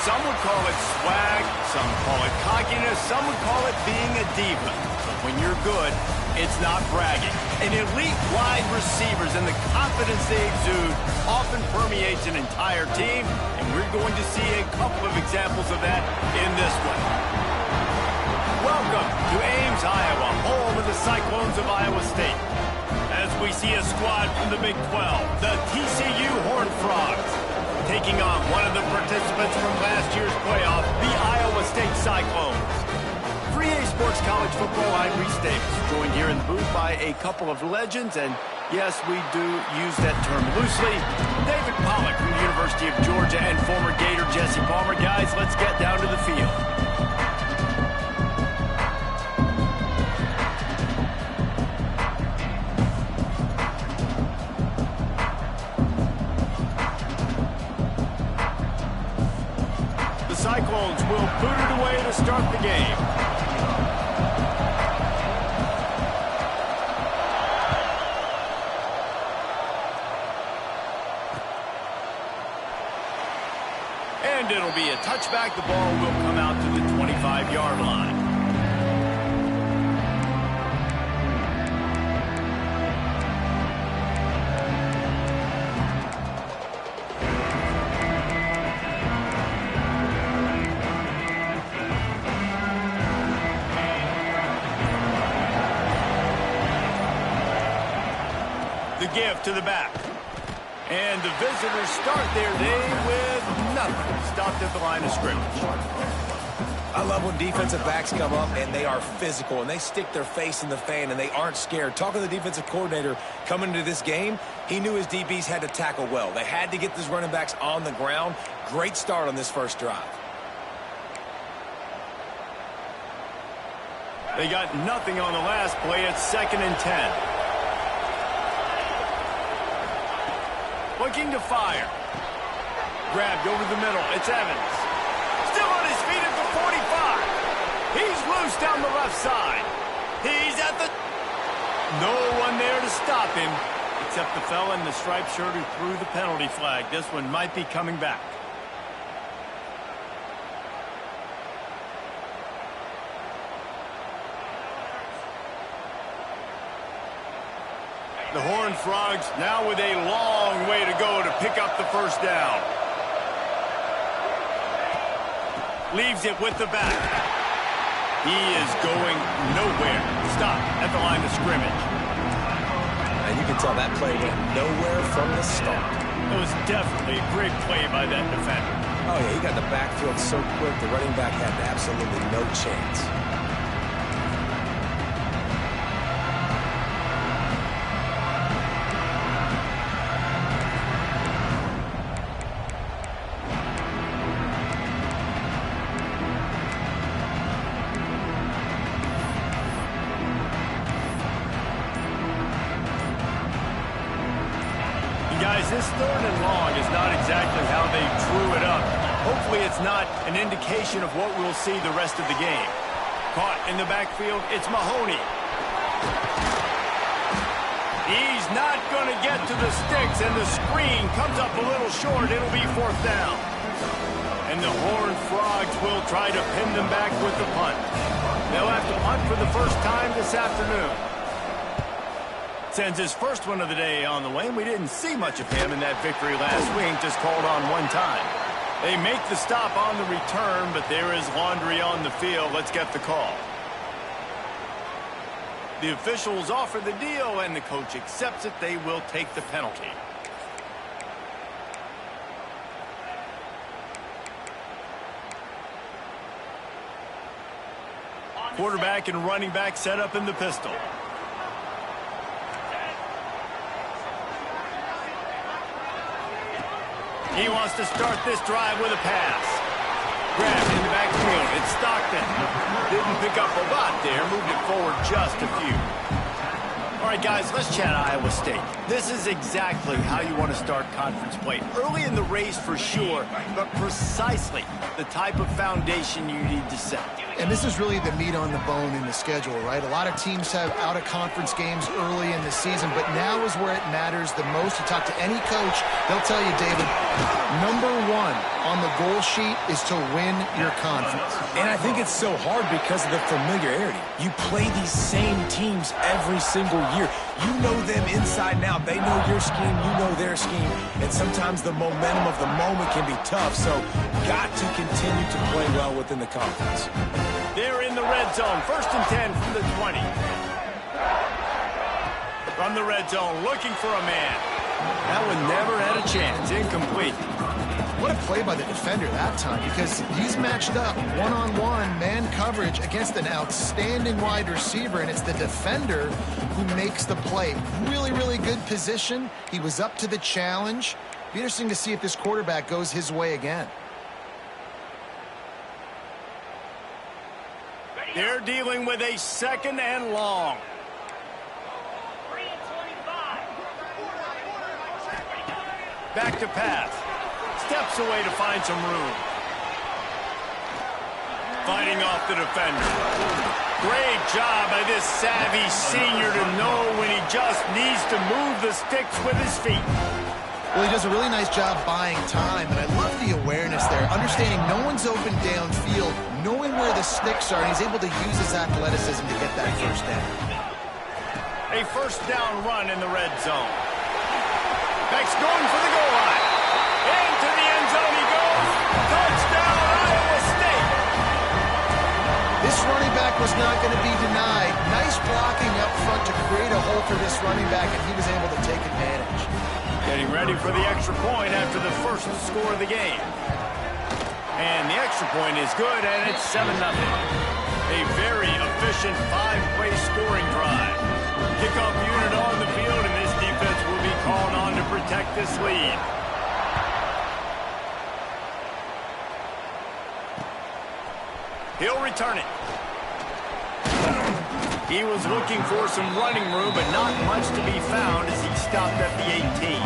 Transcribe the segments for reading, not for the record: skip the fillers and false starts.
Some would call it swag, some call it cockiness, some would call it being a diva. But when you're good, it's not bragging. And elite wide receivers and the confidence they exude often permeates an entire team, and we're going to see a couple of examples of that in this one. Welcome to Ames, Iowa, home of the Cyclones of Iowa State. As we see a squad from the Big 12, the TCU Horned Frogs, taking on one of the participants from last year's playoff, the Iowa State Cyclones. For EA Sports College Football, I'm Reese Davis, joined here in the booth by a couple of legends, and yes, we do use that term loosely. David Pollack from the University of Georgia and former Gator Jesse Palmer. Guys, let's get down to the field. Cyclones will boot it away to start the game. And it'll be a touchback. The ball will come out to the 25-yard line. The give to the back. And the visitors start their day with nothing. Stopped at the line of scrimmage. I love when defensive backs come up and they are physical and they stick their face in the fan and they aren't scared. Talking to the defensive coordinator coming into this game, he knew his DBs had to tackle well. They had to get these running backs on the ground. Great start on this first drive. They got nothing on the last play. It's 2nd and 10. Looking to fire. Grabbed over the middle. It's Evans. Still on his feet at the 45. He's loose down the left side. He's at the... No one there to stop him, except the fella in the striped shirt who threw the penalty flag. This one might be coming back. The Horned Frogs now with a long way to go to pick up the first down. Leaves it with the back. He is going nowhere. Stop at the line of scrimmage. And you can tell that play went nowhere from the start. It was definitely a great play by that defender. Oh, yeah, he got the backfield so quick, the running back had absolutely no chance. Guys, this 3rd and long is not exactly how they drew it up. Hopefully it's not an indication of what we'll see the rest of the game. Caught in the backfield, it's Mahoney. He's not going to get to the sticks, and the screen comes up a little short. It'll be 4th down. And the Horned Frogs will try to pin them back with the punt. They'll have to punt for the first time this afternoon. Sends his first one of the day on the way, and we didn't see much of him in that victory last week, just called on one time. They make the stop on the return, but there is laundry on the field. Let's get the call. The officials offer the deal, and the coach accepts it. They will take the penalty. Quarterback and running back set up in the pistol. He wants to start this drive with a pass. Grabbed in the backfield. It's Stockton. Didn't pick up a lot there. Moved it forward just a few. All right, guys, let's chat Iowa State. This is exactly how you want to start conference play. Early in the race for sure, but precisely the type of foundation you need to set. And this is really the meat on the bone in the schedule, right? A lot of teams have out-of-conference games early in the season, but now is where it matters the most. You talk to any coach, they'll tell you, David, number one on the goal sheet is to win your conference. And I think it's so hard because of the familiarity. You play these same teams every single year. You know them inside and out. They know your scheme, you know their scheme, and sometimes the momentum of the moment can be tough, so got to continue to play well within the conference. They're in the red zone. 1st and 10 from the 20. From the red zone, looking for a man. That one never had a chance. Incomplete. What a play by the defender that time, because he's matched up one-on-one man coverage against an outstanding wide receiver, and it's the defender who makes the play. Really, really good position. He was up to the challenge. Be interesting to see if this quarterback goes his way again. They're dealing with a 2nd and long. Back to pass. Steps away to find some room. Fighting off the defender. Great job by this savvy senior to know when he just needs to move the sticks with his feet. Well, he does a really nice job buying time, and I love the awareness there. Understanding no one's open downfield, knowing where the sticks are, and he's able to use his athleticism to get that first down. A 1st down run in the red zone. Beck's going for the goal line. Into the end zone he goes. Touchdown, Iowa State. This running back was not going to be denied. Nice blocking up front to create a hole for this running back, and he was able to take advantage. Getting ready for the extra point after the first score of the game. And the extra point is good, and it's 7-0. A very efficient 5-play scoring drive. Kickoff unit on the field, and this defense will be called on to protect this lead. He'll return it. He was looking for some running room, but not much to be found as he stopped at the 18.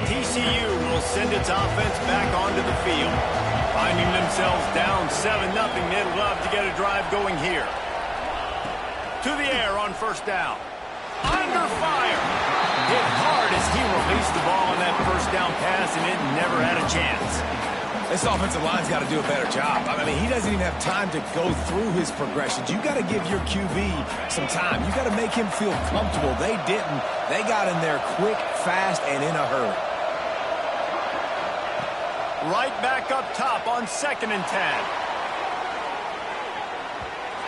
TCU will send its offense back onto the field. Finding themselves down 7-0, they'd love to get a drive going here. To the air on 1st down. Under fire. Hit hard as he released the ball on that 1st down pass, and it never had a chance. This offensive line's got to do a better job. I mean, he doesn't even have time to go through his progressions. You got to give your QB some time. You got to make him feel comfortable. They didn't. They got in there quick, fast, and in a hurry. Right back up top on 2nd and 10.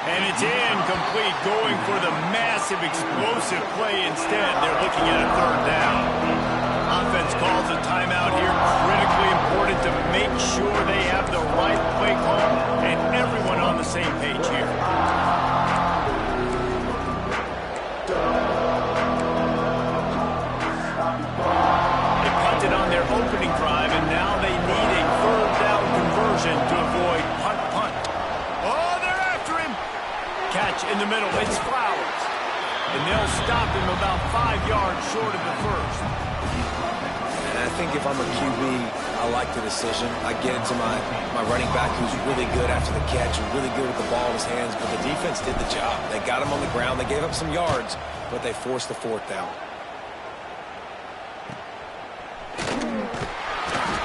And it's incomplete, going for the massive explosive play instead. They're looking at a 3rd down. Offense calls a timeout here. Critically important to make sure they have the right play call and everyone on the same page here. They punted on their opening drive, and now they need a 3rd down conversion to avoid punt. Oh, they're after him. Catch in the middle. It's Flowers. And they'll stop him about 5 yards short of the 1st. And I think if I'm a QB, I like the decision. I get it to my running back who's really good after the catch, really good with the ball in his hands, but the defense did the job. They got him on the ground. They gave up some yards, but they forced the 4th down.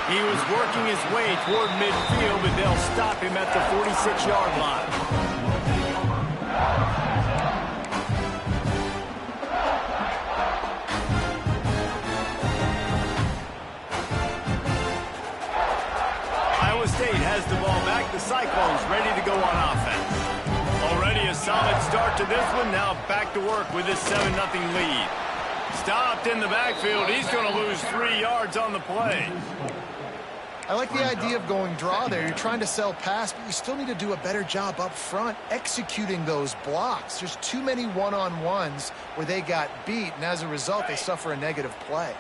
He was working his way toward midfield, but they'll stop him at the 46-yard line. Iowa State has the ball back. The Cyclones ready to go on offense. Already a solid start to this one. Now back to work with this 7-0 lead. Stopped in the backfield. He's going to lose 3 yards on the play. I like the idea of going draw there. You're trying to sell pass, but you still need to do a better job up front executing those blocks. There's too many one-on-ones where they got beat, and as a result, they suffer a negative play.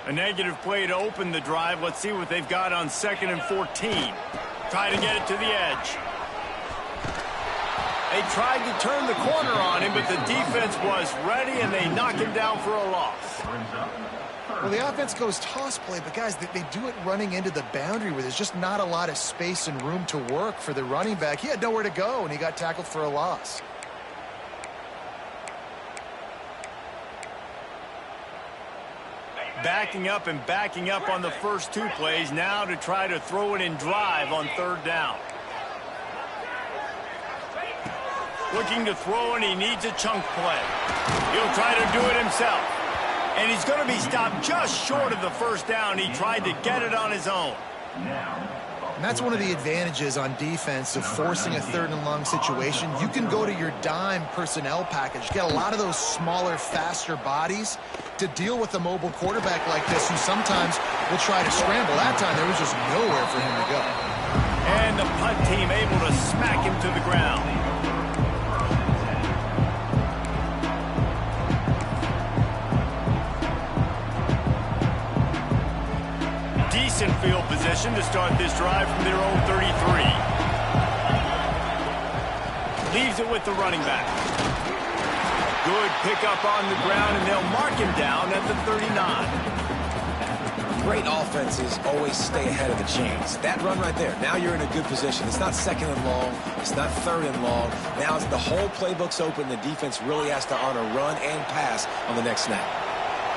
A negative play to open the drive. Let's see what they've got on 2nd and 14. Try to get it to the edge. They tried to turn the corner on him, but the defense was ready, and they knock him down for a loss. Well, the offense goes toss play, but guys, they do it running into the boundary where there's just not a lot of space and room to work for the running back. He had nowhere to go, and he got tackled for a loss. Backing up and backing up on the first 2 plays now to try to throw it in drive on 3rd down. Looking to throw, and he needs a chunk play. He'll try to do it himself. And he's going to be stopped just short of the 1st down. He tried to get it on his own. And that's one of the advantages on defense of forcing a 3rd and long situation. You can go to your dime personnel package. Get a lot of those smaller, faster bodies to deal with a mobile quarterback like this who sometimes will try to scramble. That time there was just nowhere for him to go. And the punt team able to smack him to the ground. Decent field position to start this drive from their own 33. Leaves it with the running back. Good pickup on the ground, and they'll mark him down at the 39. Great offenses always stay ahead of the chains. That run right there, now you're in a good position. It's not 2nd and long. It's not 3rd and long. Now the whole playbook's open. The defense really has to honor run and pass on the next snap.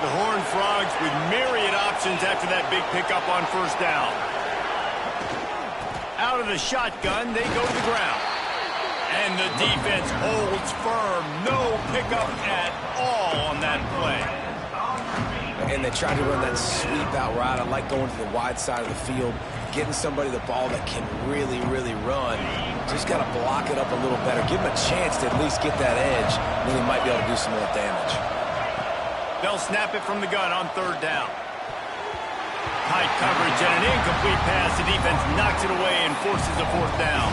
The Horned Frogs with myriad options after that big pickup on 1st down. Out of the shotgun, they go to the ground. And the defense holds firm. No pickup at all on that play. And they tried to run that sweep out route. I like going to the wide side of the field, getting somebody the ball that can really, really run. Just got to block it up a little better. Give him a chance to at least get that edge, and then he might be able to do some more damage. They'll snap it from the gun on 3rd down. Tight coverage and an incomplete pass. The defense knocks it away and forces a 4th down.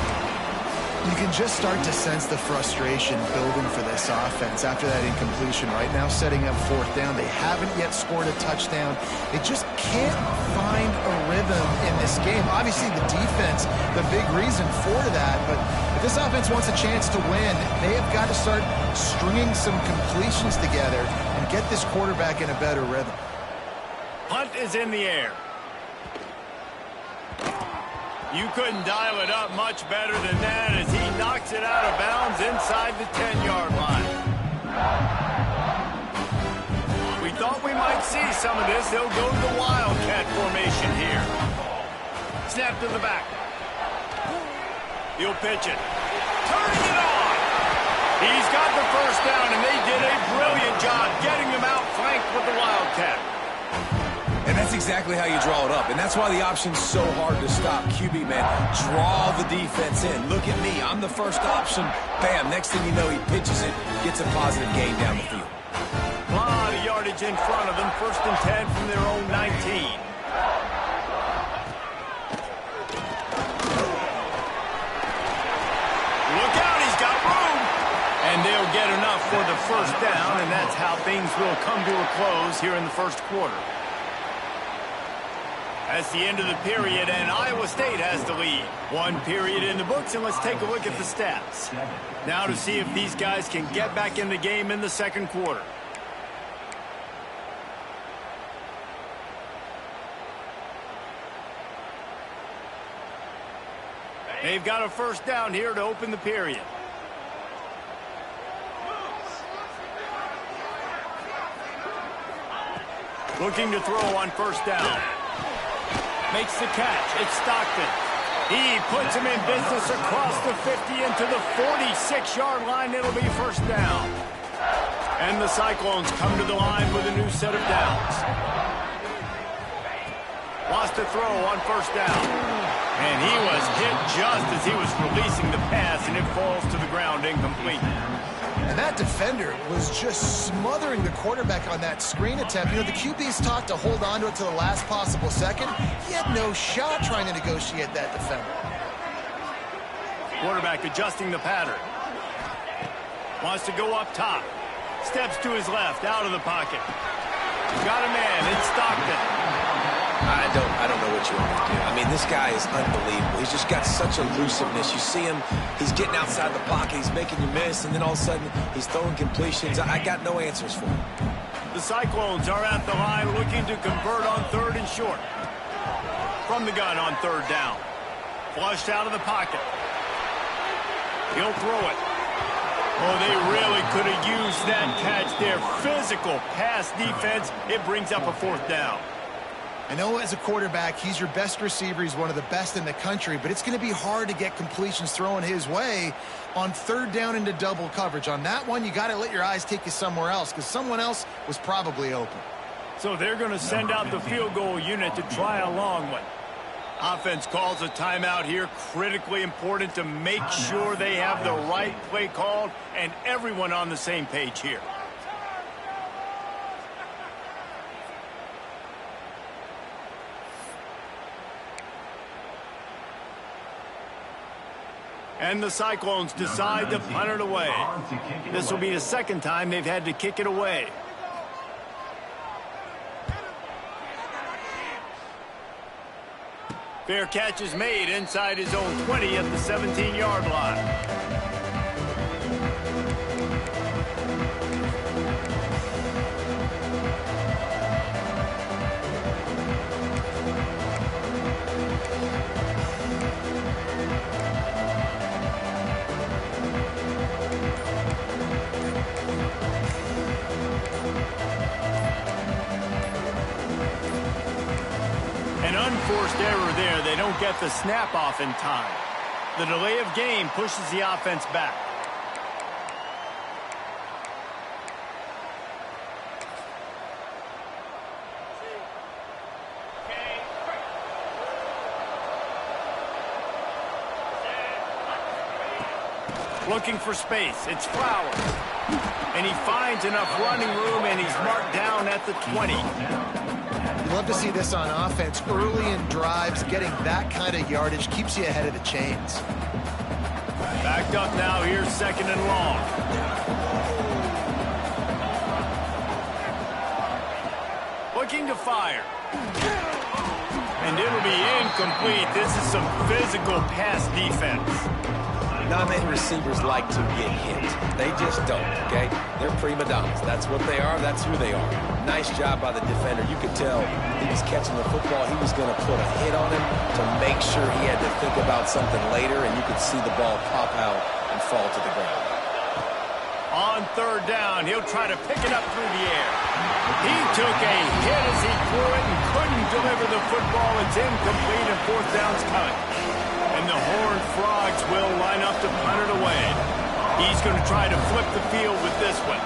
You can just start to sense the frustration building for this offense after that incompletion. Right now, setting up 4th down. They haven't yet scored a touchdown. They just can't find a rhythm in this game. Obviously, the defense, the big reason for that. But if this offense wants a chance to win, they have got to start stringing some completions together and get this quarterback in a better rhythm. Punt is in the air. You couldn't dial it up much better than that as he knocks it out of bounds inside the 10-yard line. We thought we might see some of this. They'll go to the Wildcat formation here. Snap to the back. He'll pitch it. Turning it on. He's got the 1st down, and they did a brilliant job getting him out flanked with the Wildcat. And that's exactly how you draw it up. And that's why the option's so hard to stop. QB, man, draw the defense in. Look at me. I'm the first option. Bam. Next thing you know, he pitches it, gets a positive gain down the field. A lot of yardage in front of them. 1st and 10 from their own 19. Look out. He's got room. And they'll get enough for the 1st down, and that's how things will come to a close here in the 1st quarter. That's the end of the period, and Iowa State has the lead. 1 period in the books, and let's take a look at the stats. Now to see if these guys can get back in the game in the 2nd quarter. They've got a 1st down here to open the period. Looking to throw on 1st down. Makes the catch. It's Stockton. He puts him in business across the 50 into the 46-yard line. It'll be 1st down. And the Cyclones come to the line with a new set of downs. Lost a throw on 1st down. And he was hit just as he was releasing the pass, and it falls to the ground incomplete. And that defender was just smothering the quarterback on that screen attempt. You know, the QB's taught to hold on to it to the last possible second. He had no shot trying to negotiate that defender. Quarterback adjusting the pattern. Wants to go up top. Steps to his left, out of the pocket. Got a man in Stockton. I don't know what you want me to do. I mean, this guy is unbelievable. He's just got such elusiveness. You see him, he's getting outside the pocket, he's making you miss, and then all of a sudden, he's throwing completions. I got no answers for him. The Cyclones are at the line looking to convert on 3rd and short. From the gun on 3rd down. Flushed out of the pocket. He'll throw it. Oh, they really could have used that catch there. Physical pass defense. It brings up a 4th down. I know as a quarterback, he's your best receiver. He's one of the best in the country, but it's going to be hard to get completions thrown his way on 3rd down into double coverage. On that one, you got to let your eyes take you somewhere else because someone else was probably open. So they're going to send out the field goal unit to try a long one. Offense calls a timeout here. Critically important to make sure they have the right play called and everyone on the same page here. And the Cyclones decide to punt it away. This will be the 2nd time they've had to kick it away. Fair catch is made inside his own 20 at the 17-yard line. Unforced error there. They don't get the snap off in time. The delay of game pushes the offense back. Looking for space. It's Flowers. And he finds enough running room, and he's marked down at the 20. You love to see this on offense. Early in drives, getting that kind of yardage keeps you ahead of the chains. Backed up now here, 2nd and long. Looking to fire. And it'll be incomplete. This is some physical pass defense. Not many receivers like to get hit. They just don't, okay? They're prima donnas. That's what they are. That's who they are. Nice job by the defender. You could tell he was catching the football. He was going to put a hit on him to make sure he had to think about something later, and you could see the ball pop out and fall to the ground. On 3rd down, he'll try to pick it up through the air. He took a hit as he threw it and couldn't deliver the football. It's incomplete, and 4th down's coming. And the Horned Frogs will line up to punt it away. He's going to try to flip the field with this one.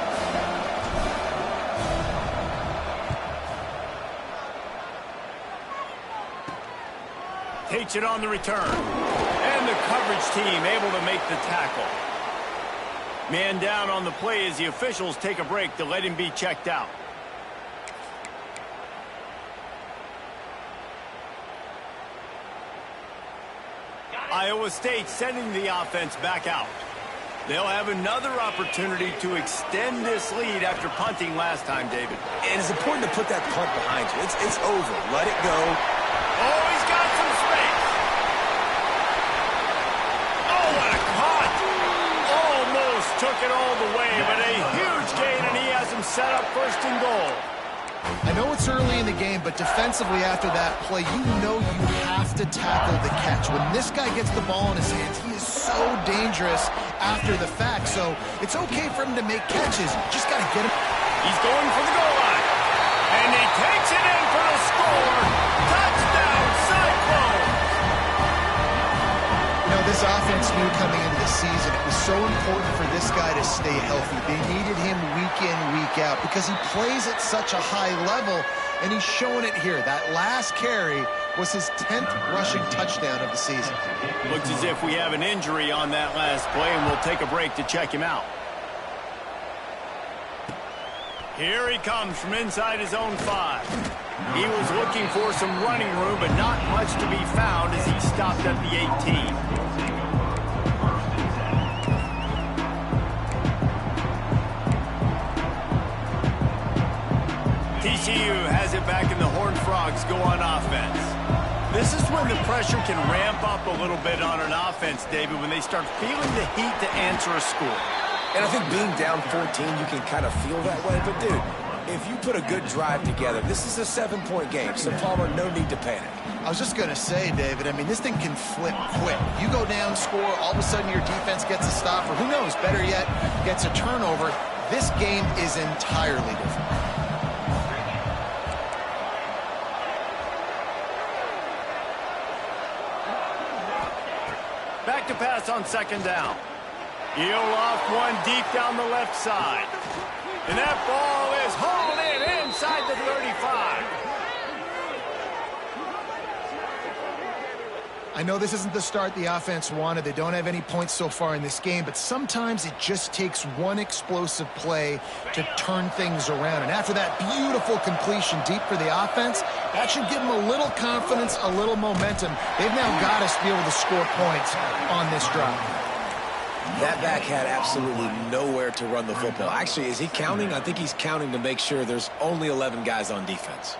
Takes it on the return. And the coverage team able to make the tackle. Man down on the play as the officials take a break to let him be checked out. Iowa State sending the offense back out. They'll have another opportunity to extend this lead after punting last time, David. And it's important to put that punt behind you. It's over. Let it go. Oh, he's got some space. Oh, what a cut. Almost took it all the way, but a huge gain, and he has him set up 1st and goal. I know it's early in the game, but defensively after that play, you know you have to tackle the catch. When this guy gets the ball in his hands, he is so dangerous after the fact. So it's okay for him to make catches. Just got to get him. He's going for the goal line. And he takes it in for the score. Touchdown, Cyclone! You know, this offense knew coming into the season it was so important for this guy to stay healthy. They needed him week in, week out because he plays at such a high level, and he's showing it here. That last carry was his 10th rushing touchdown of the season. Looks as if we have an injury on that last play, and we'll take a break to check him out. Here he comes from inside his own 5. He was looking for some running room, but not much to be found as he stopped at the 18. TCU has it back in the Horned Frogs go on offense. This is when the pressure can ramp up a little bit on an offense, David, when they start feeling the heat to answer a score. And I think being down 14, you can kind of feel that way. But, dude, if you put a good drive together, this is a 7-point game. So, Palmer, no need to panic. I was just going to say, David, I mean, this thing can flip quick. You go down, score, all of a sudden your defense gets a stop, or who knows, better yet, gets a turnover. This game is entirely different. Back to pass on second down. He'll off one deep down the left side. And that ball is hauled in inside the 35. I know this isn't the start the offense wanted. They don't have any points so far in this game, but sometimes it just takes one explosive play to turn things around. And after that beautiful completion deep for the offense, that should give them a little confidence, a little momentum. They've now got us to be able to score points on this drive. That back had absolutely nowhere to run the football. Actually, is he counting? I think he's counting to make sure there's only 11 guys on defense.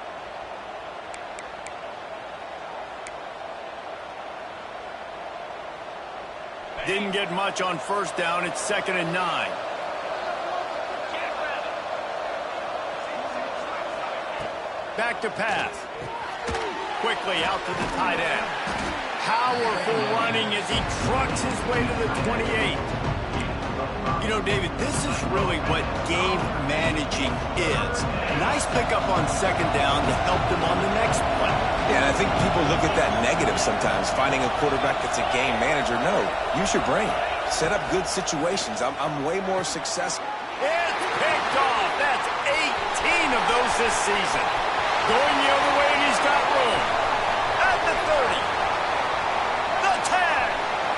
Didn't get much on first down. It's 2nd and 9. Back to pass. Quickly out to the tight end. Powerful running as he trucks his way to the 28. You know, David, this is really what game managing is. A nice pickup on second down to help them on the next play. Yeah, and I think people look at that negative sometimes, finding a quarterback that's a game manager. No, use your brain. Set up good situations. I'm way more successful. It's picked off. That's 18 of those this season. Going the other way, and he's got room. At the 30. The tag.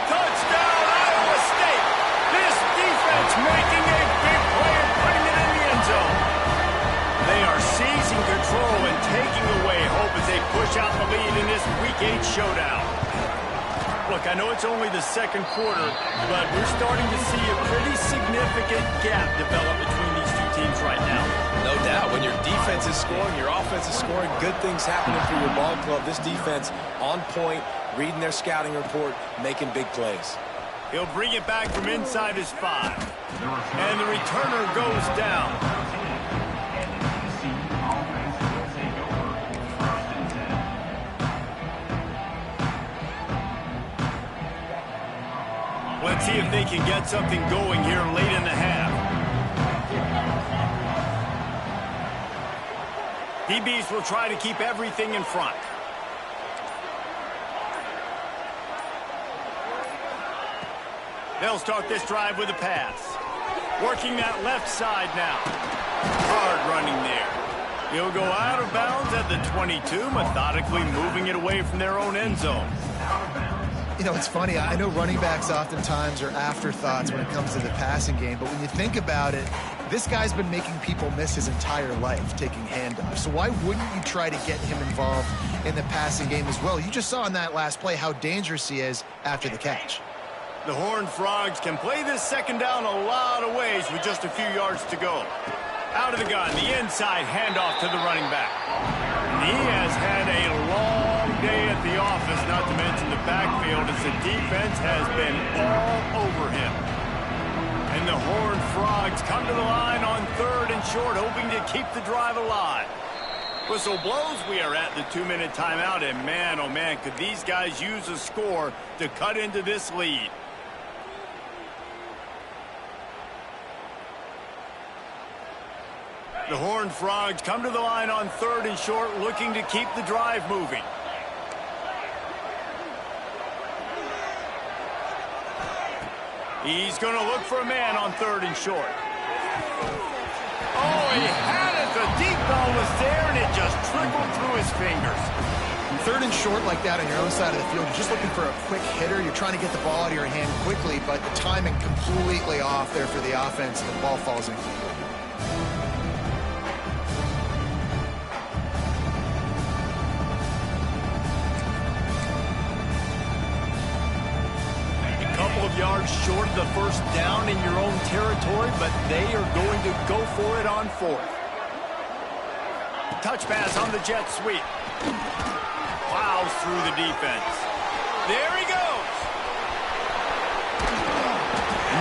Touchdown, Iowa State. This defense making a big play and putting it in the end zone. They are seizing control and taking away hope as they push out the lead in this Week 8 showdown. Look, I know it's only the second quarter, but we're starting to see a pretty significant gap develop between these two teams right now. No doubt. When your defense is scoring, your offense is scoring, good things happening for your ball club. This defense on point, reading their scouting report, making big plays. He'll bring it back from inside his 5. And the returner goes down. Let's see if they can get something going here late in the half. DBs will try to keep everything in front. They'll start this drive with a pass. Working that left side now. Hard running there. He'll go out of bounds at the 22, methodically moving it away from their own end zone. You know, it's funny. I know running backs oftentimes are afterthoughts when it comes to the passing game, but when you think about it, this guy's been making people miss his entire life taking handoffs. So why wouldn't you try to get him involved in the passing game as well? You just saw in that last play how dangerous he is after the catch. The Horned Frogs can play this second down a lot of ways with just a few yards to go. Out of the gun, the inside handoff to the running back. And he has had a long day at the office, not to mention the backfield, as the defense has been all over him. And the Horned Frogs come to the line on 3rd and short, hoping to keep the drive alive. Whistle blows, we are at the 2-minute timeout, and man, oh man, could these guys use a score to cut into this lead. The Horned Frogs come to the line on 3rd and short, looking to keep the drive moving. He's going to look for a man on 3rd and short. Oh, he had it. The deep ball was there, and it just trickled through his fingers. 3rd and short like that on your own side of the field, you're just looking for a quick hitter. You're trying to get the ball out of your hand quickly, but the timing completely off there for the offense, and the ball falls incomplete. Yards short of the first down in your own territory, but they are going to go for it on 4th. Touch pass on the jet sweep. Plows through the defense. There he goes.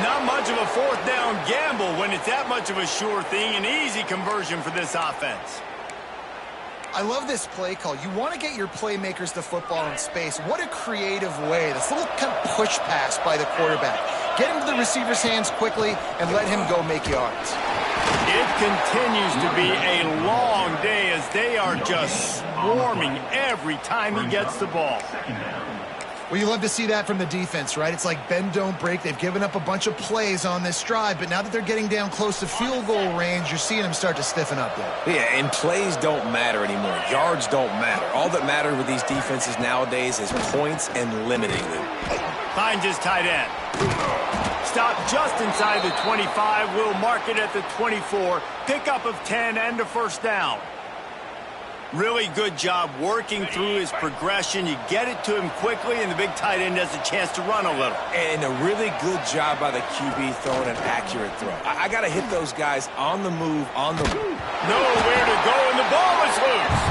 Not much of a fourth down gamble when it's that much of a sure thing. An easy conversion for this offense. I love this play call. You want to get your playmakers the football in space. What a creative way. This little kind of push pass by the quarterback. Get him to the receiver's hands quickly and let him go make yards. It continues to be a long day as they are just swarming every time he gets the ball. Well, you love to see that from the defense, right? It's like bend, don't break. They've given up a bunch of plays on this drive, but now that they're getting down close to field goal range, you're seeing them start to stiffen up there. Yeah, and plays don't matter anymore. Yards don't matter. All that matters with these defenses nowadays is points and limiting them. Finds his tight end. Stop just inside the 25. We'll mark it at the 24. Pickup of 10 and a first down. Really good job working through his progression. You get it to him quickly, and the big tight end has a chance to run a little. And a really good job by the QB throwing an accurate throw. I got to hit those guys on the move, Nowhere to go, and the ball is loose.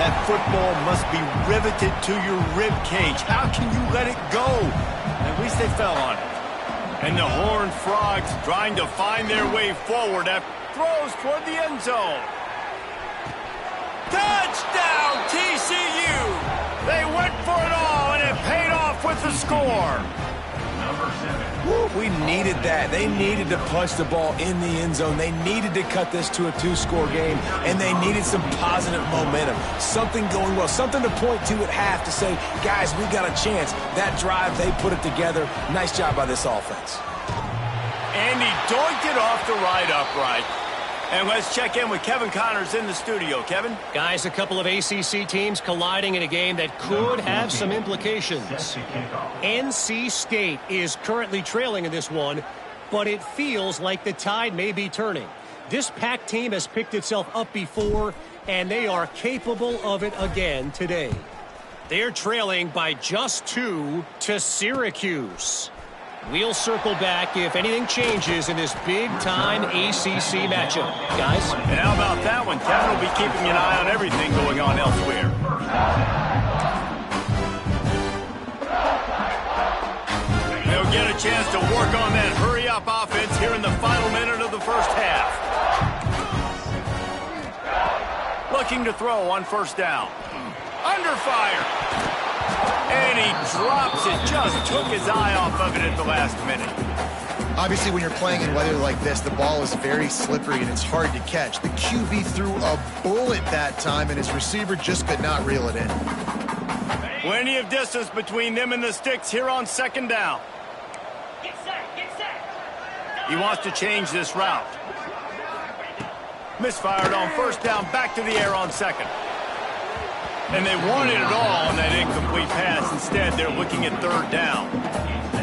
That football must be riveted to your rib cage. How can you let it go? At least they fell on it. And the Horned Frogs trying to find their way forward after throws toward the end zone. Touchdown, TCU! They went for it all, and it paid off with the score. We needed that. They needed to punch the ball in the end zone. They needed to cut this to a two-score game, and they needed some positive momentum. Something going well, something to point to at half to say, guys, we got a chance. That drive, they put it together. Nice job by this offense. And he doinked it off the right upright. And let's check in with Kevin Connors in the studio. Kevin? Guys, a couple of ACC teams colliding in a game that could have some implications. NC State is currently trailing in this one, but it feels like the tide may be turning. This Pac team has picked itself up before, and they are capable of it again today. They're trailing by just 2 to Syracuse. We'll circle back if anything changes in this big-time ACC matchup. Guys? And how about that one? Kevin will be keeping an eye on everything going on elsewhere. They'll get a chance to work on that hurry-up offense here in the final minute of the first half. Looking to throw on first down. Under fire. And he drops it. Just took his eye off of it at the last minute. Obviously, when you're playing in weather like this, the ball is very slippery and it's hard to catch. The QB threw a bullet that time, and his receiver just could not reel it in. Plenty of distance between them and the sticks here on second down. He wants to change this route. Misfired on first down, back to the air on second. And they wanted it all on that incomplete pass. Instead, they're looking at third down.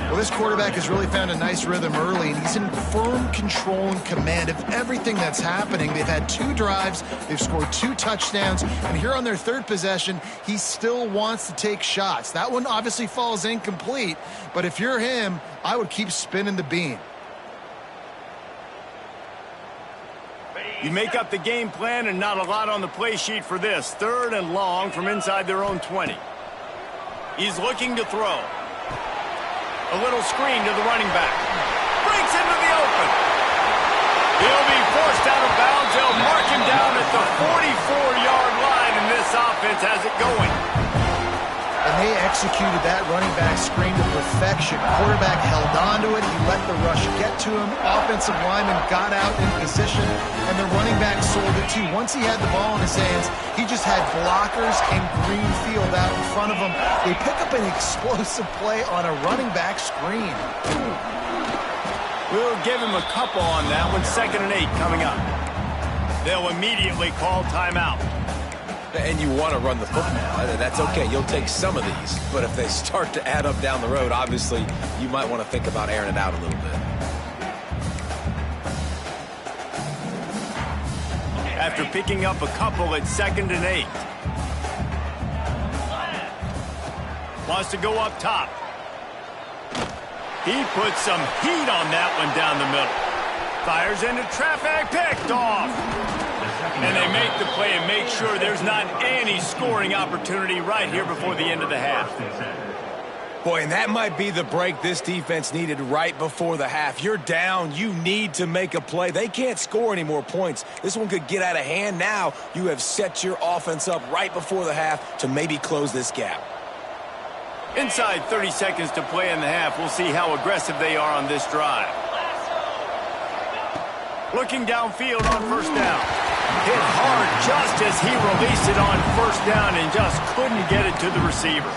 Well, this quarterback has really found a nice rhythm early, and he's in firm control and command of everything that's happening. They've had 2 drives, they've scored 2 touchdowns, and here on their third possession, he still wants to take shots. That one obviously falls incomplete, but if you're him, I would keep spinning the beam. You make up the game plan and not a lot on the play sheet for this. Third and long from inside their own 20. He's looking to throw. A little screen to the running back. Breaks into the open. He'll be forced out of bounds. They'll mark him down at the 44-yard line, and this offense has it going. And they executed that running back screen to perfection. Quarterback held on to it. He let the rush get to him. Offensive lineman got out in position, and the running back sold it too. Once he had the ball in his hands, he just had blockers and green field out in front of him. They pick up an explosive play on a running back screen. We'll give him a couple on that one. 2nd and 8 coming up. They'll immediately call timeout. And you want to run the football. That's okay. You'll take some of these. But if they start to add up down the road, obviously, you might want to think about airing it out a little bit. After picking up a couple at 2nd and 8. Wants to go up top. He puts some heat on that one down the middle. Fires into traffic. Picked off. And they make the play and make sure there's not any scoring opportunity right here before the end of the half. Boy, and that might be the break this defense needed right before the half. You're down. You need to make a play. They can't score any more points. This one could get out of hand. Now you have set your offense up right before the half to maybe close this gap. Inside 30 seconds to play in the half. We'll see how aggressive they are on this drive. Looking downfield on first down. Hit hard just as he released it on first down and just couldn't get it to the receiver.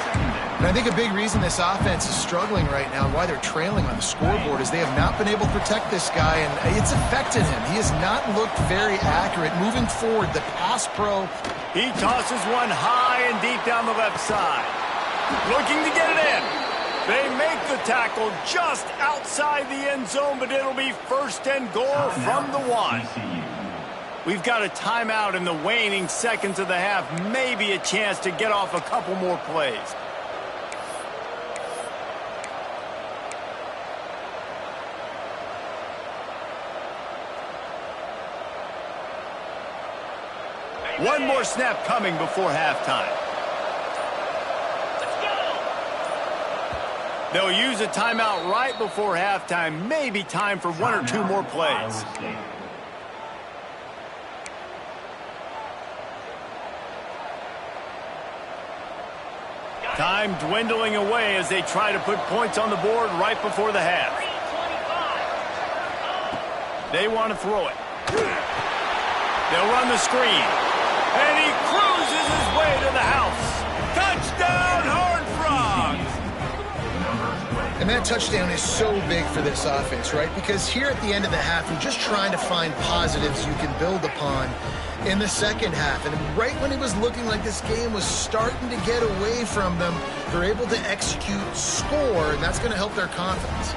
And I think a big reason this offense is struggling right now and why they're trailing on the scoreboard is they have not been able to protect this guy, and it's affected him. He has not looked very accurate. Moving forward, the pass pro. He tosses one high and deep down the left side. Looking to get it in. They make the tackle just outside the end zone, but it'll be first and goal from the 1. We've got a timeout in the waning seconds of the half. Maybe a chance to get off a couple more plays. One more snap coming before halftime. They'll use a timeout right before halftime. Maybe time for one or two more plays. Time dwindling away as they try to put points on the board right before the half. They want to throw it. They'll run the screen. And he cruises his way to the house. Touchdown, Horned Frogs! And that touchdown is so big for this offense, right? Because here at the end of the half, you're just trying to find positives you can build upon in the second half. And right when it was looking like this game was starting to get away from them, they're able to execute, score, and that's going to help their confidence.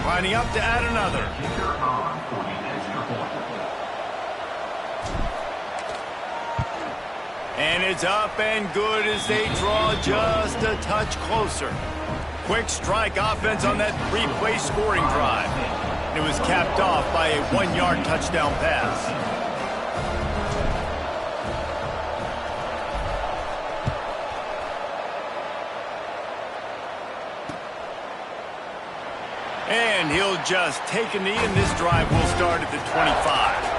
Lining up to add another. And it's up and good as they draw just a touch closer. Quick strike offense on that three-play scoring drive. And it was capped off by a 1-yard touchdown pass. And he'll just take a knee, and this drive will start at the 25.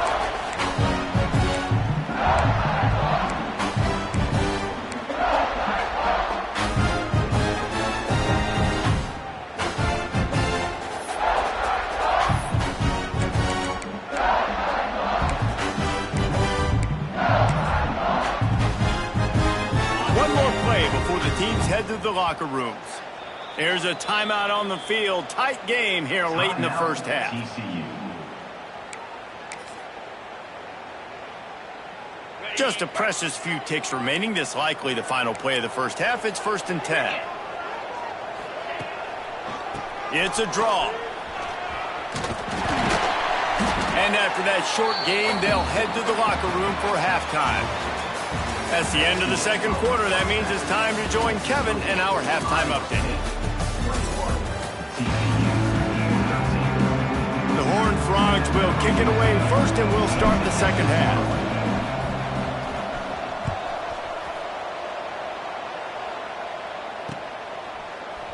Teams head to the locker rooms. There's a timeout on the field. Tight game here late in the first half. TCU. Just a precious few ticks remaining. This likely the final play of the first half. It's 1st and 10. It's a draw. And after that short game, they'll head to the locker room for halftime. That's the end of the second quarter. That means it's time to join Kevin and our halftime update. The Horned Frogs will kick it away first, and we'll start the second half.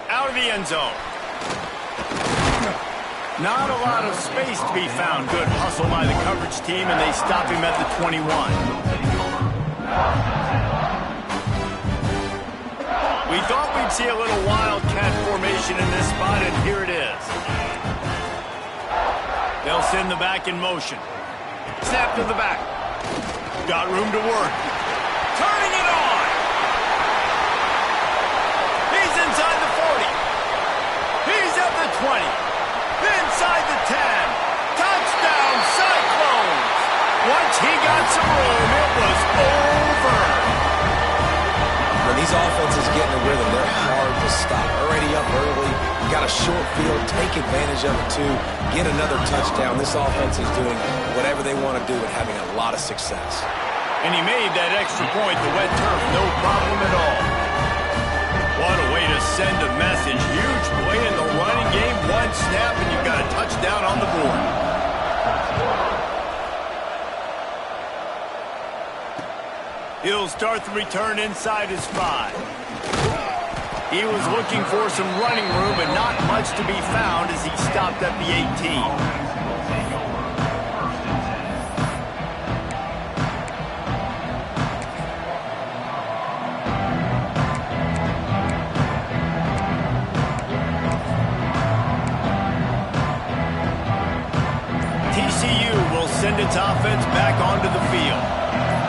Out of the end zone. Not a lot of space to be found. Good hustle by the coverage team, and they stop him at the 21. We thought we'd see a little wildcat formation in this spot, and here it is. They'll send the back in motion. Snap to the back. Got room to work. Turning it on. He's inside the 40. He's at the 20. Inside the 10. Touchdown, Cyclones. Once he got some room, it was over. When these offenses get in a rhythm, they're hard to stop. Already up early, got a short field, take advantage of it too, get another touchdown. This offense is doing whatever they want to do and having a lot of success. And he made that extra point, the wet turf, no problem at all. What a way to send a message. Huge play in the running game, one snap, and you've got a touchdown on the board. He'll start the return inside his 5. He was looking for some running room, but not much to be found as he stopped at the 18. TCU will send its offense back onto the field.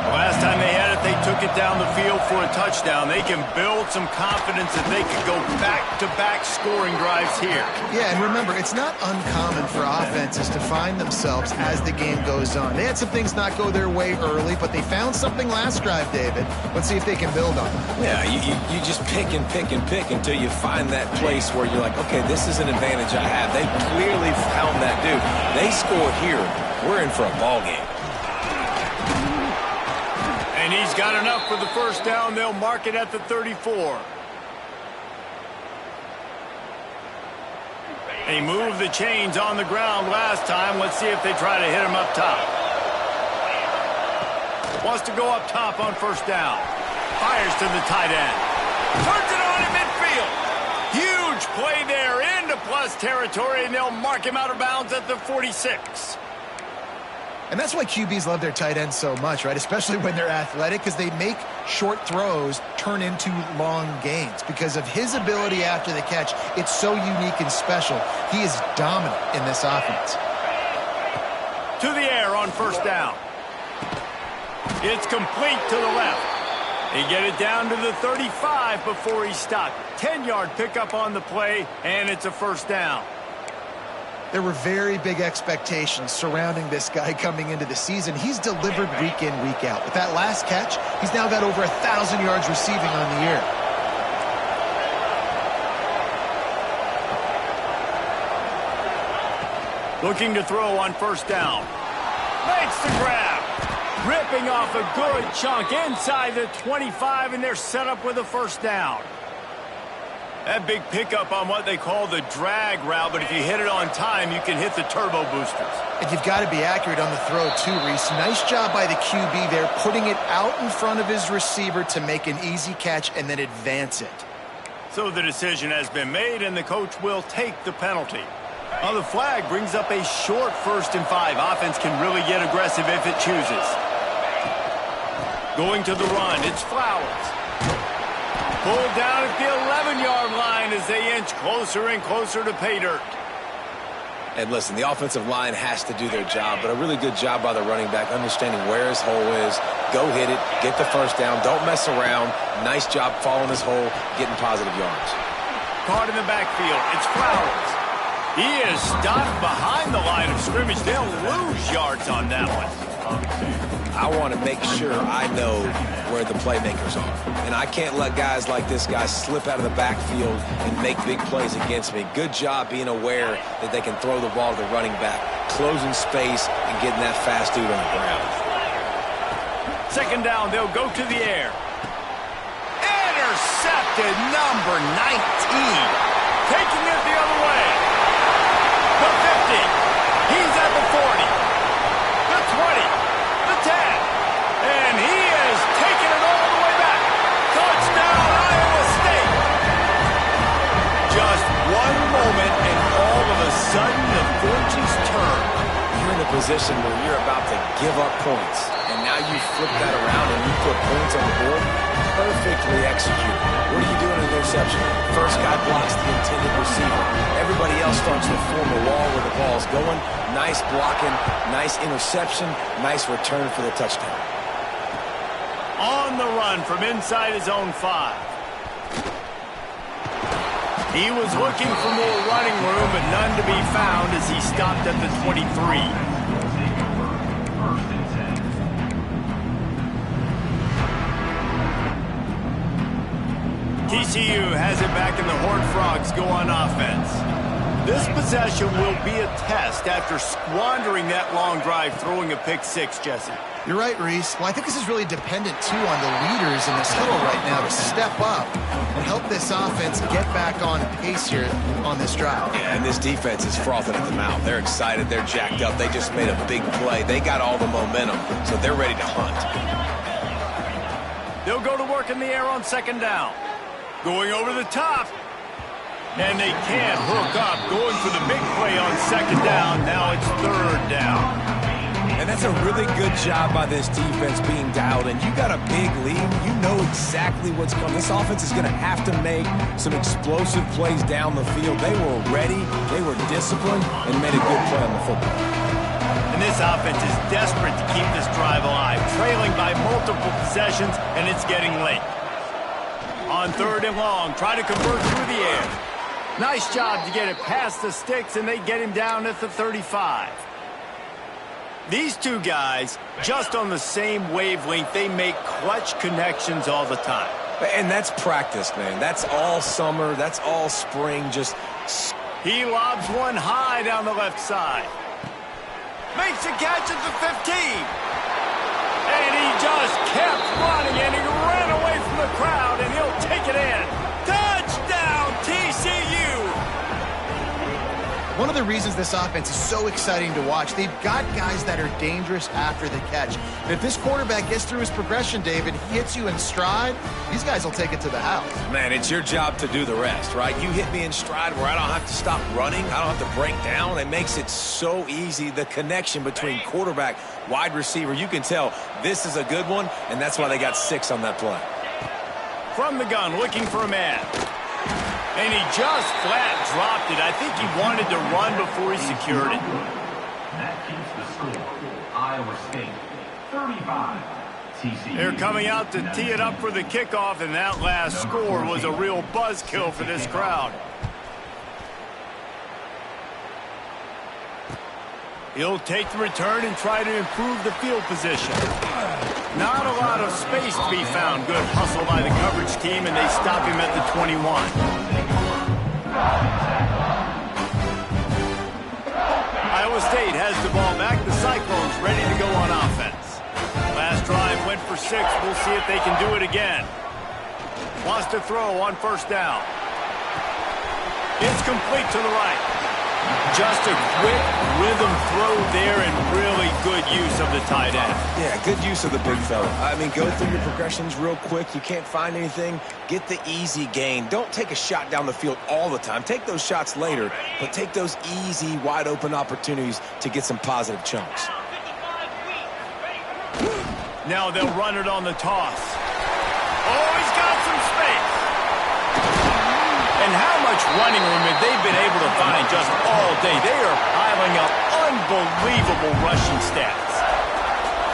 The last time they had it, they took it down the field for a touchdown. They can build some confidence that they could go back-to-back scoring drives here. Yeah, and remember, it's not uncommon for offenses to find themselves as the game goes on. They had some things not go their way early, but they found something last drive, David. Let's see if they can build on it. Yeah, you just pick and pick and pick until you find that place where you're like, okay, this is an advantage I have. They clearly found that dude. They score here. We're in for a ball game. And he's got enough for the first down. They'll mark it at the 34. He moved the chains on the ground last time. Let's see if they try to hit him up top. Wants to go up top on first down. Fires to the tight end. Turns it on in midfield. Huge play there into plus territory, and they'll mark him out of bounds at the 46. And that's why QBs love their tight ends so much, right? Especially when they're athletic, because they make short throws turn into long gains. Because of his ability after the catch, it's so unique and special. He is dominant in this offense. To the air on first down. It's complete to the left. They get it down to the 35 before he stopped. 10-yard pickup on the play, and it's a first down. There were very big expectations surrounding this guy coming into the season. He's delivered week in, week out. With that last catch, he's now got over 1,000 yards receiving on the year. Looking to throw on first down. Makes the grab. Ripping off a good chunk inside the 25, and they're set up with a first down. That big pickup on what they call the drag route, but if you hit it on time, you can hit the turbo boosters. And you've got to be accurate on the throw too, Reese. Nice job by the QB there, putting it out in front of his receiver to make an easy catch and then advance it. So the decision has been made, and the coach will take the penalty. Well, the flag brings up a short 1st and 5. Offense can really get aggressive if it chooses. Going to the run, it's Flowers. Pulled down at the 11-yard line as they inch closer and closer to pay dirt. And listen, the offensive line has to do their job, but a really good job by the running back, understanding where his hole is. Go hit it, get the first down, don't mess around. Nice job following his hole, getting positive yards. Caught in the backfield, it's Flowers. He is stopped behind the line of scrimmage. They'll lose yards on that one. I want to make sure I know where the playmakers are. And I can't let guys like this guy slip out of the backfield and make big plays against me. Good job being aware that they can throw the ball to the running back, closing space and getting that fast dude on the ground. Second down, they'll go to the air. Intercepted, number 19. Taking it the other way. The 50. He's at the 40. The 20. The 10. And he is taking it all the way back. Touchdown, Iowa State. Just one moment, and all of a sudden, the fortunes turn. You're in a position where you're about to give up points, and now you flip that around and you put points on the board. Perfectly executed. What do you do in an interception? First guy blocks the intended receiver. Everybody else starts to form a wall where the ball's going. Nice blocking, nice interception, nice return for the touchdown. On the run from inside his own 5. He was looking for more running room, but none to be found as he stopped at the 23. TCU has it back, and the Horned Frogs go on offense. This possession will be a test after squandering that long drive, throwing a pick 6, Jesse. You're right, Reese. Well, I think this is really dependent, too, on the leaders in this huddle right now to step up and help this offense get back on pace here on this drive. Yeah, and this defense is frothing at the mouth. They're excited. They're jacked up. They just made a big play. They got all the momentum, so they're ready to hunt. They'll go to work in the air on second down. Going over the top. And they can't hook up. Going for the big play on second down. Now it's third down. And that's a really good job by this defense being dialed in. You got a big lead. You know exactly what's coming. This offense is going to have to make some explosive plays down the field. They were ready. They were disciplined and made a good play on the football. And this offense is desperate to keep this drive alive, trailing by multiple possessions, and it's getting late. On third and long, try to convert through the air. Nice job to get it past the sticks, and they get him down at the 35. These two guys, just on the same wavelength, they make clutch connections all the time. And that's practice, man. That's all summer. That's all spring. Just he lobs one high down the left side. Makes a catch at the 15. And he just kept running, and he ran away from the crowd, and he'll take it in. Touchdown, TCU! One of the reasons this offense is so exciting to watch, they've got guys that are dangerous after the catch. And if this quarterback gets through his progression, David, hits you in stride, these guys will take it to the house. Man, it's your job to do the rest, right? You hit me in stride where I don't have to stop running. I don't have to break down. It makes it so easy. The connection between quarterback, wide receiver, you can tell this is a good one, and that's why they got 6 on that play. From the gun, looking for a man. And he just flat dropped it. I think he wanted to run before he secured it. That keeps the score. Iowa State, 35. TCU. They're coming out to tee it up for the kickoff, and that last score was a real buzzkill for this crowd. He'll take the return and try to improve the field position. Not a lot of space to be found. Good hustle by the coverage team, and they stop him at the 21. Iowa State has the ball back. The Cyclones ready to go on offense. Last drive went for 6. We'll see if they can do it again. Wants to throw on first down. It's complete to the right. Just a quick rhythm throw there and really good use of the tight end. Yeah, good use of the big fella. I mean, go through your progressions real quick. You can't find anything. Get the easy gain. Don't take a shot down the field all the time. Take those shots later, but take those easy, wide-open opportunities to get some positive chunks. Now they'll run it on the toss. Oh, he's got some space. And how much running room have they been able to find just all day? They are piling up unbelievable rushing stats.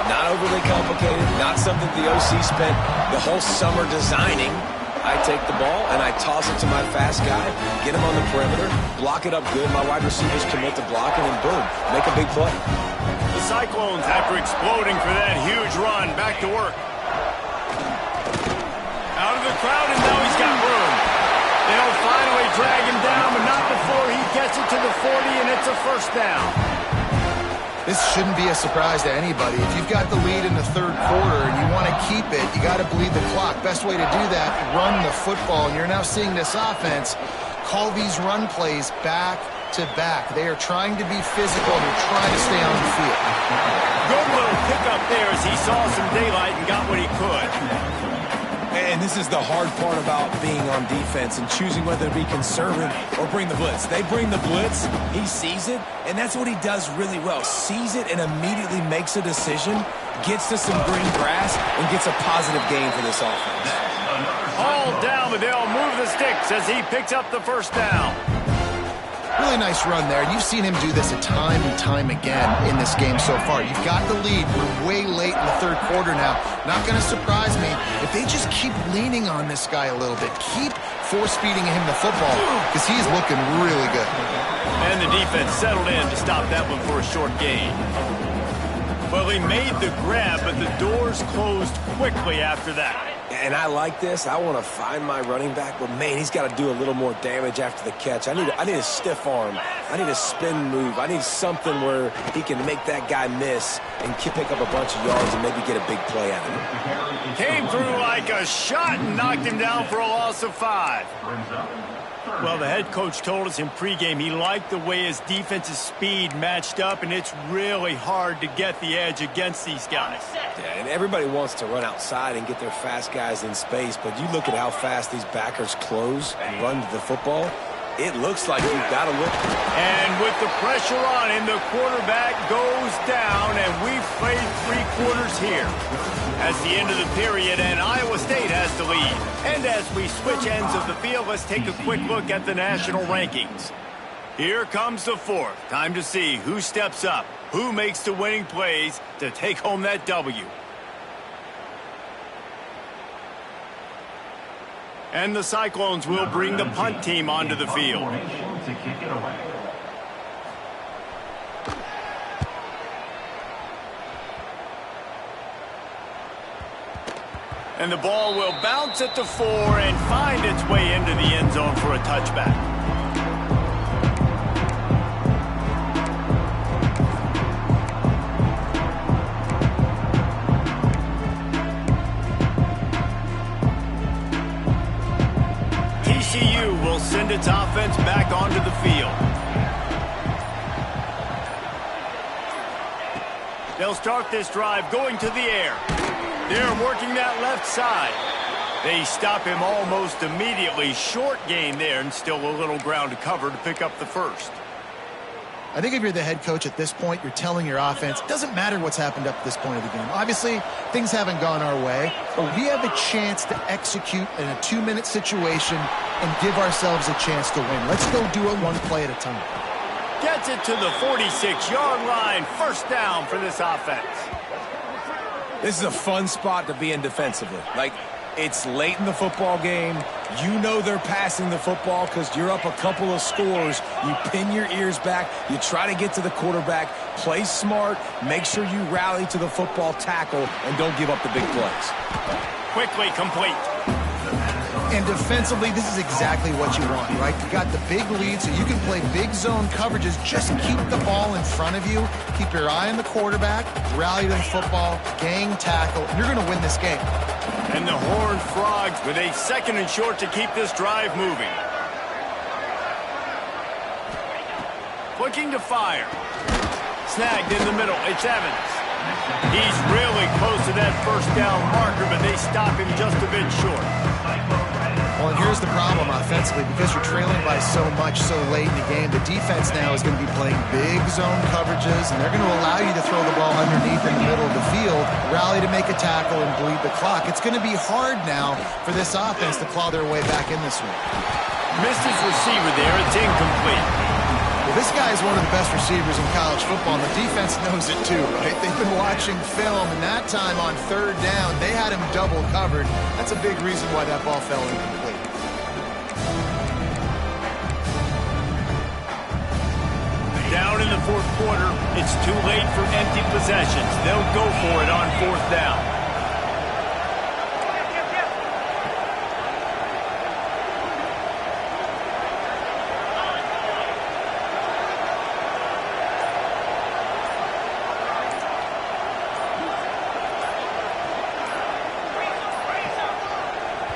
Not overly complicated, not something the OC spent the whole summer designing. I take the ball and I toss it to my fast guy, get him on the perimeter, block it up good. My wide receivers commit to blocking, and boom, make a big play. The Cyclones, after exploding for that huge run, back to work. Out of the crowd, and now he's got room. They'll finally drag him down, but not before he gets it to the 40, and it's a first down. This shouldn't be a surprise to anybody. If you've got the lead in the third quarter and you want to keep it, you got to bleed the clock. Best way to do that, run the football. And you're now seeing this offense call these run plays back to back. They are trying to be physical. They're trying to stay on the field. Good little pickup there as he saw some daylight and got what he could. And this is the hard part about being on defense and choosing whether to be conservative or bring the blitz. They bring the blitz, he sees it, and that's what he does really well. Sees it and immediately makes a decision, gets to some green grass, and gets a positive gain for this offense. All down, but they'll move the sticks as he picks up the first down. Really nice run there. You've seen him do this a time and time again in this game so far. You've got the lead. We're way late in the third quarter now. Not going to surprise me if they just keep leaning on this guy a little bit. Keep force-feeding him the football because he's looking really good. And the defense settled in to stop that one for a short gain. Well, he made the grab, but the doors closed quickly after that. And I like this. I want to find my running back, but man, he's got to do a little more damage after the catch. I need a stiff arm. I need a spin move. I need something where he can make that guy miss and pick up a bunch of yards and maybe get a big play out of it. Came through like a shot and knocked him down for a loss of 5. Well, the head coach told us in pregame he liked the way his defensive speed matched up, and it's really hard to get the edge against these guys. Yeah, and everybody wants to run outside and get their fast guys in space, but you look at how fast these backers close and run to the football, it looks like you've got to look. And with the pressure on him, the quarterback goes down, and we've played 3 quarters here. As the end of the period, and Iowa State has the lead. And as we switch ends of the field, let's take a quick look at the national rankings. Here comes the 4th. Time to see who steps up, who makes the winning plays to take home that W. And the Cyclones will bring the punt team onto the field. To kick it away. And the ball will bounce at the 4 and find its way into the end zone for a touchback. TCU will send its offense back onto the field. They'll start this drive going to the air. They're working that left side. They stop him almost immediately. Short gain there, and still a little ground to cover to pick up the first. I think if you're the head coach at this point, you're telling your offense, it doesn't matter what's happened up to this point of the game. Obviously, things haven't gone our way, but we have a chance to execute in a 2-minute situation and give ourselves a chance to win. Let's go do it one play at a time. Gets it to the 46-yard line. First down for this offense. This is a fun spot to be in defensively. Like, it's late in the football game. You know they're passing the football because you're up a couple of scores. You pin your ears back. You try to get to the quarterback. Play smart. Make sure you rally to the football tackle and don't give up the big plays. Quickly complete. And defensively, this is exactly what you want, right? You got the big lead, so you can play big zone coverages. Just keep the ball in front of you. Keep your eye on the quarterback. Rally to the football. Gang tackle. And you're going to win this game. And the Horned Frogs with a 2nd and short to keep this drive moving. Looking to fire. Snagged in the middle. It's Evans. He's really close to that first down marker, but they stop him just a bit short. Well, and here's the problem offensively. Because you're trailing by so much so late in the game, the defense now is going to be playing big zone coverages, and they're going to allow you to throw the ball underneath in the middle of the field, rally to make a tackle, and bleed the clock. It's going to be hard now for this offense to claw their way back in this one. Missed his receiver there. It's incomplete. Well, this guy is one of the best receivers in college football, and the defense knows it too, right? They've been watching film, and that time on 3rd down, they had him double covered. That's a big reason why that ball fell incomplete. Down in the 4th quarter, it's too late for empty possessions. They'll go for it on 4th down.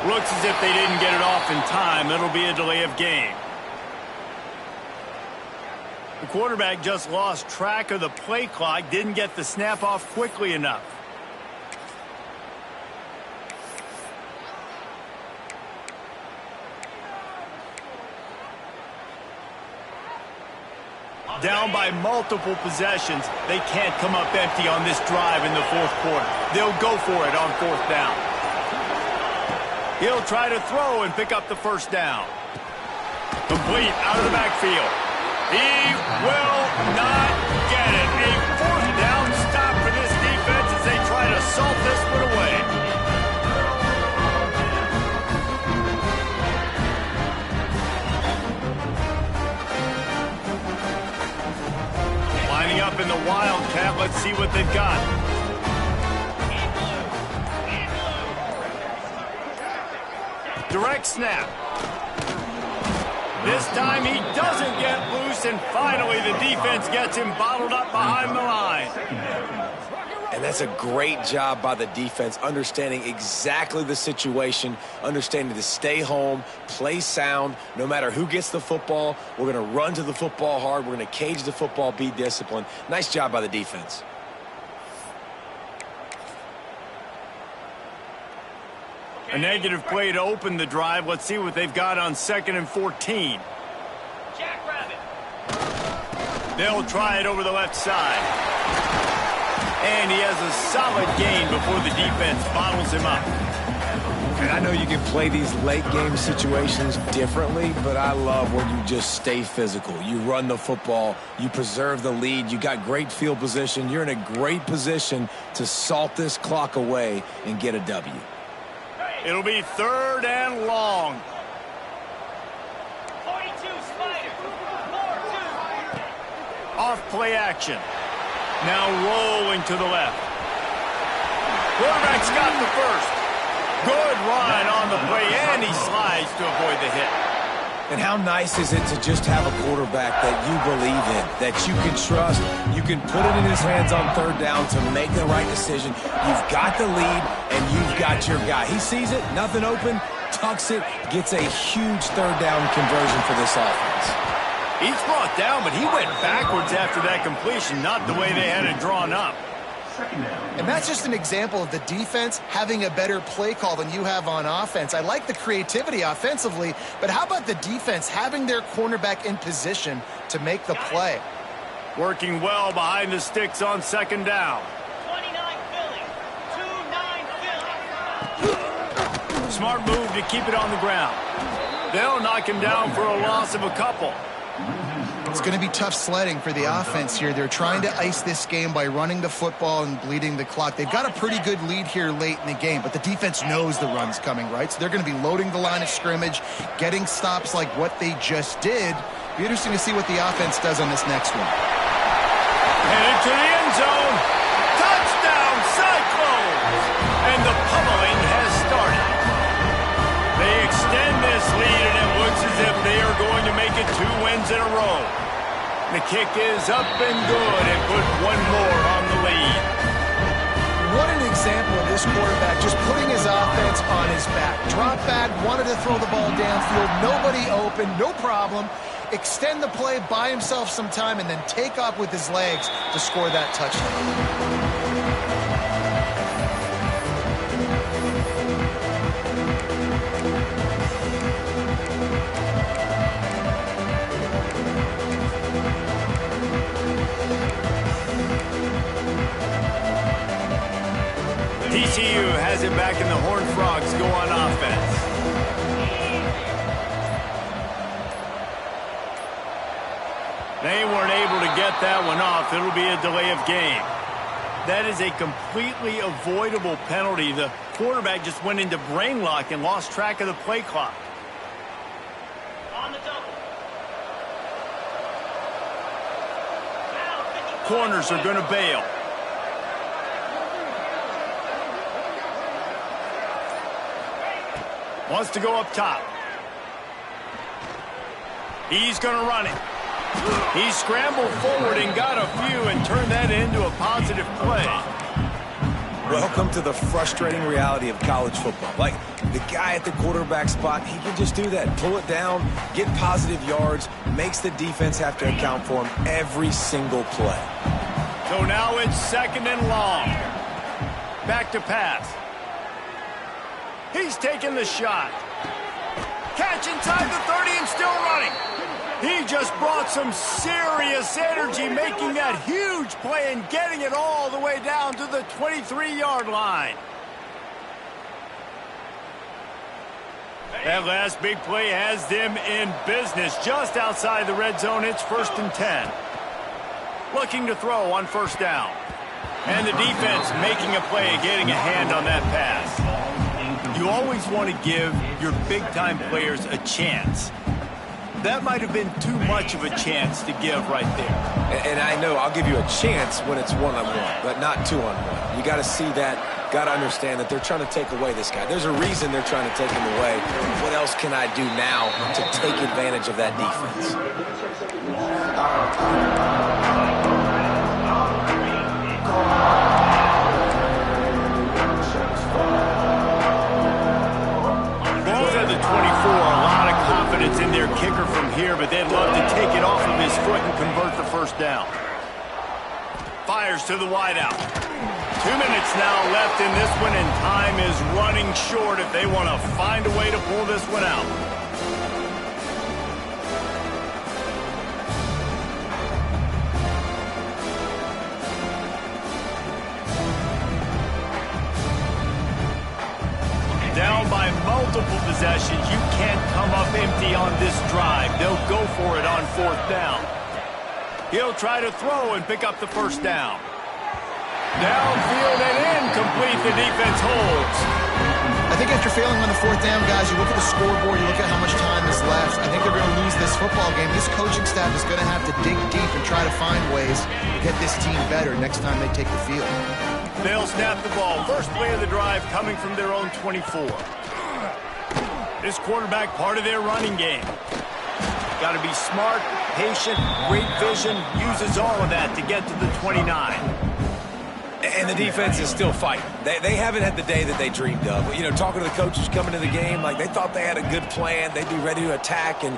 Looks as if they didn't get it off in time. It'll be a delay of game. The quarterback just lost track of the play clock, didn't get the snap off quickly enough. Down by multiple possessions, they can't come up empty on this drive in the 4th quarter. They'll go for it on 4th down. He'll try to throw and pick up the first down. Complete out of the backfield. He will not get it. A 4th down stop for this defense as they try to salt this one away. Lining up in the Wildcat. Let's see what they've got. Direct snap. This time he doesn't get loose, and finally the defense gets him bottled up behind the line. And And that's a great job by the defense, understanding exactly the situation, understanding to stay home, play sound. No matter who gets the football, we're going to run to the football hard. We're going to cage the football, be disciplined. Nice job by the defense. A negative play to open the drive. Let's see what they've got on 2nd and 14. They'll try it over the left side. And he has a solid gain before the defense bottles him up. And I know you can play these late game situations differently, but I love when you just stay physical. You run the football, you preserve the lead, you got great field position. You're in a great position to salt this clock away and get a W. It'll be 3rd and long. 42 Spider. 4-2. Off play action. Now rolling to the left. Quarterback's got the first. Good run on the play, and he slides to avoid the hit. And how nice is it to just have a quarterback that you believe in, that you can trust, you can put it in his hands on 3rd down to make the right decision. You've got the lead, and you've got your guy. He sees it, nothing open, tucks it, gets a huge 3rd down conversion for this offense. He's brought down, but he went backwards after that completion, not the way they had it drawn up. And that's just an example of the defense having a better play call than you have on offense. I like the creativity offensively, but how about the defense having their cornerback in position to make the play? Working well behind the sticks on 2nd down. 29 Philly. 2-9 Philly. Smart move to keep it on the ground. They'll knock him down for a loss of a couple. It's going to be tough sledding for the offense here. They're trying to ice this game by running the football and bleeding the clock. They've got a pretty good lead here late in the game, but the defense knows the run's coming, right? So they're going to be loading the line of scrimmage, getting stops like what they just did. Be interesting to see what the offense does on this next one. Headed to the end zone. Touchdown, Cyclones! And the pummeling has started. They extend this lead, and it looks as if they are going to make it 2 wins in a row. The kick is up and good and put one more on the lead. What an example of this quarterback just putting his offense on his back. Drop back, wanted to throw the ball downfield, nobody open, no problem. Extend the play, buy himself some time, and then take off with his legs to score that touchdown. TCU has it back, and the Horned Frogs go on offense. They weren't able to get that one off. It'll be a delay of game. That is a completely avoidable penalty. The quarterback just went into brain lock and lost track of the play clock. On the double. Corners are going to bail. Wants to go up top. He's going to run it. He scrambled forward and got a few and turned that into a positive play. Welcome to the frustrating reality of college football. Like, the guy at the quarterback spot, he can just do that. Pull it down, get positive yards, makes the defense have to account for him every single play. So now it's 2nd and long. Back to pass. He's taking the shot. Catch inside the 30 and still running. He just brought some serious energy, making that huge play and getting it all the way down to the 23-yard line. That last big play has them in business just outside the red zone. It's 1st and 10. Looking to throw on 1st down. And the defense making a play, getting a hand on that pass. You always want to give your big-time players a chance. That might have been too much of a chance to give right there. And I know I'll give you a chance when it's one-on-one, but not two-on-one. You got to see that, got to understand that they're trying to take away this guy. There's a reason they're trying to take him away. What else can I do now to take advantage of that defense? down. Fires to the wideout. 2 minutes now left in this one, and time is running short if they want to find a way to pull this one out. Down by multiple possessions. You can't come up empty on this drive. They'll go for it on 4th down. He'll try to throw and pick up the first down. Downfield and incomplete. The defense holds. I think after failing on the 4th down, guys, you look at the scoreboard, you look at how much time is left. I think they're going to lose this football game. This coaching staff is going to have to dig deep and try to find ways to get this team better next time they take the field. They'll snap the ball. First play of the drive coming from their own 24. This quarterback part of their running game. Got to be smart, patient, great vision, uses all of that to get to the 29. And the defense is still fighting. They haven't had the day that they dreamed of. You know, talking to the coaches coming to the game, like they thought they had a good plan. They'd be ready to attack and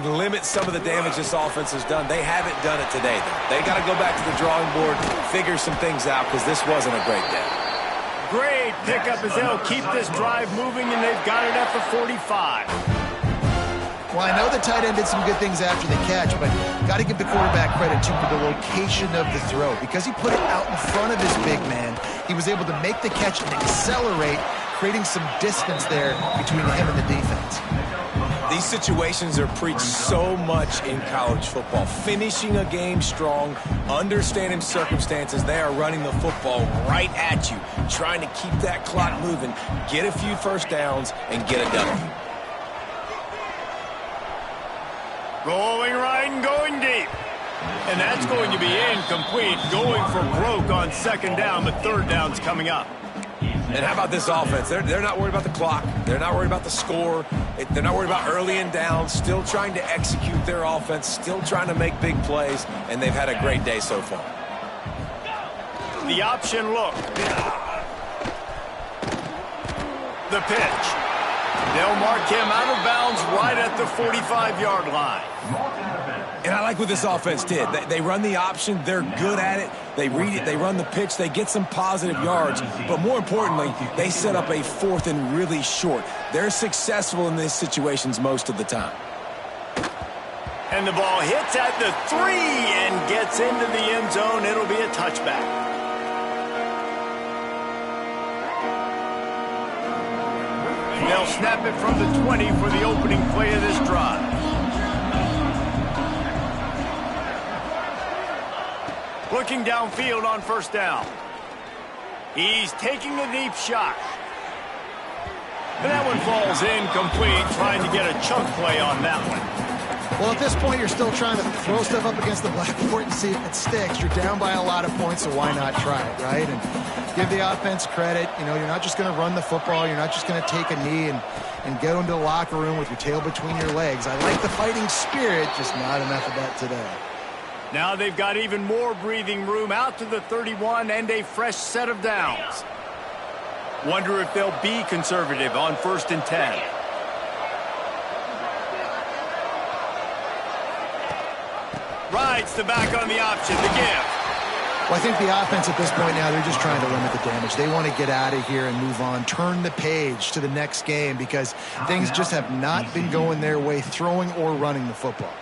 limit some of the damage this offense has done. They haven't done it today, though. They got to go back to the drawing board, figure some things out, because this wasn't a great day. Great pickup as they'll keep this drive moving, and they've got it at the 45. Well, I know the tight end did some good things after the catch, but got to give the quarterback credit, too, for the location of the throw. Because he put it out in front of his big man, he was able to make the catch and accelerate, creating some distance there between him and the defense. These situations are preached so much in college football. Finishing a game strong, understanding circumstances. They are running the football right at you, trying to keep that clock moving, get a few first downs, and get a W. Going right and going deep. And that's going to be incomplete. Going for broke on 2nd down, but 3rd down's coming up. And how about this offense? They're not worried about the clock. They're not worried about the score. They're not worried about early and down. Still trying to execute their offense. Still trying to make big plays. And they've had a great day so far. The option look. The pitch. They'll mark him out of bounds right at the 45-yard line. And I like what this offense did. They run the option. They're good at it. They read it. They run the pitch. They get some positive yards. But more importantly, they set up a 4th and really short. They're successful in these situations most of the time. And the ball hits at the 3 and gets into the end zone. It'll be a touchback. They'll snap it from the 20 for the opening play of this drive. Looking downfield on 1st down. He's taking a deep shot. And that one falls incomplete, trying to get a chunk play on that one. Well, at this point, you're still trying to throw stuff up against the blackboard and see if it sticks. You're down by a lot of points, so why not try it, right? And give the offense credit. You know, you're not just going to run the football. You're not just going to take a knee and go into the locker room with your tail between your legs. I like the fighting spirit, just not enough of that today. Now they've got even more breathing room out to the 31 and a fresh set of downs. Wonder if they'll be conservative on 1st and 10. Rides the back on the option, the give. Well, I think the offense at this point now, they're just trying to limit the damage. They want to get out of here and move on, turn the page to the next game because things just have not been going their way, throwing or running the football.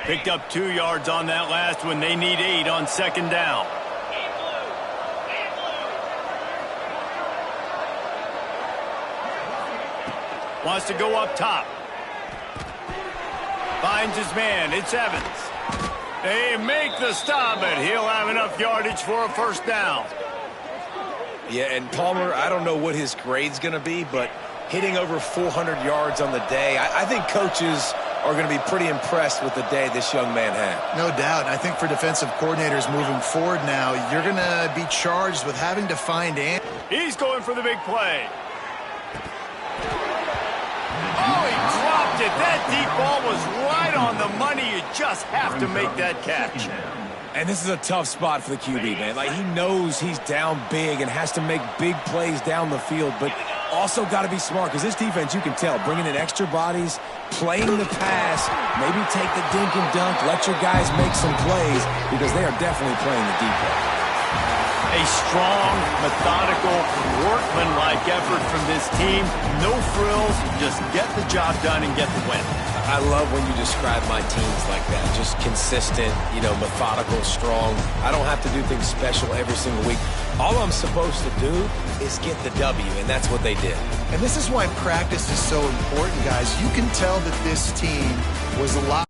Picked up 2 yards on that last one. They need 8 on 2nd down. Wants to go up top. Finds his man. It's Evans. They make the stop, and he'll have enough yardage for a 1st down. Yeah, and Palmer, I don't know what his grade's going to be, but hitting over 400 yards on the day, I think coaches are going to be pretty impressed with the day this young man had. No doubt. I think for defensive coordinators moving forward now, you're going to be charged with having to find answers. He's going for the big play. Oh, he dropped it. That deep ball was right on the money. You just have to make that catch. And this is a tough spot for the QB, man. Like, he knows he's down big and has to make big plays down the field, but Also got to be smart because this defense, you can tell, bringing in extra bodies, playing the pass, maybe take the dink and dunk, let your guys make some plays because they are definitely playing the deep ball. A strong, methodical, workman-like effort from this team. No frills, just get the job done and get the win. I love when you describe my teams like that. Just consistent, methodical, strong. I don't have to do things special every single week. All I'm supposed to do is get the W, and that's what they did. And this is why practice is so important, guys. You can tell that this team was a lot